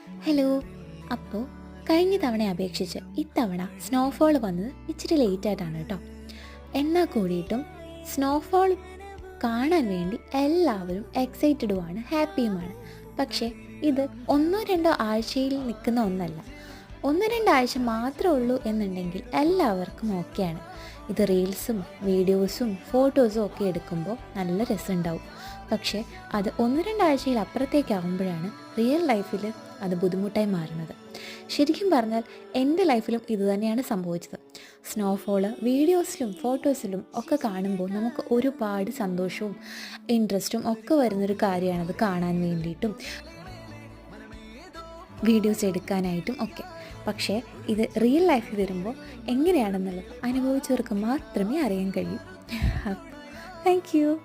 Hello. അപ്പോൾ കഴിഞ്ഞ തവണയെ അപേക്ഷിച്ച് ഇത്തവണ സ്നോഫോൾ വന്നത് ഇച്ചിരി ലേറ്റായിട്ടാണ് കേട്ടോ. എന്നാൽ കൂടിയിട്ടും സ്നോഫോൾ കാണാൻ വേണ്ടി എല്ലാവരും എക്സൈറ്റഡുമാണ്, ഹാപ്പിയുമാണ്. പക്ഷേ ഇത് ഒന്നോ രണ്ടോ ആഴ്ചയിൽ നിൽക്കുന്ന ഒന്നല്ല. ഒന്ന് രണ്ടാഴ്ച മാത്രമേ ഉള്ളൂ എന്നുണ്ടെങ്കിൽ എല്ലാവർക്കും ഓക്കെയാണ്. ഇത് റീൽസും വീഡിയോസും ഫോട്ടോസും ഒക്കെ എടുക്കുമ്പോൾ നല്ല രസമുണ്ടാവും. പക്ഷേ അത് ഒന്ന് രണ്ടാഴ്ചയിൽ അപ്പുറത്തേക്കാവുമ്പോഴാണ് റിയൽ ലൈഫിൽ അത് ബുദ്ധിമുട്ടായി മാറുന്നത്. ശരിക്കും പറഞ്ഞാൽ എൻ്റെ ലൈഫിലും ഇതുതന്നെയാണ് സംഭവിച്ചത്. സ്നോഫോള് വീഡിയോസിലും ഫോട്ടോസിലും ഒക്കെ കാണുമ്പോൾ നമുക്ക് ഒരുപാട് സന്തോഷവും ഇൻട്രസ്റ്റും ഒക്കെ വരുന്നൊരു കാര്യമാണത് കാണാൻ വേണ്ടിയിട്ടും വീഡിയോസ് എടുക്കാനായിട്ടും ഒക്കെ. പക്ഷേ ഇത് റിയൽ ലൈഫിൽ വരുമ്പോൾ എങ്ങനെയാണെന്നുള്ളത് അനുഭവിച്ചവർക്ക് മാത്രമേ അറിയാൻ കഴിയൂ. Thank you.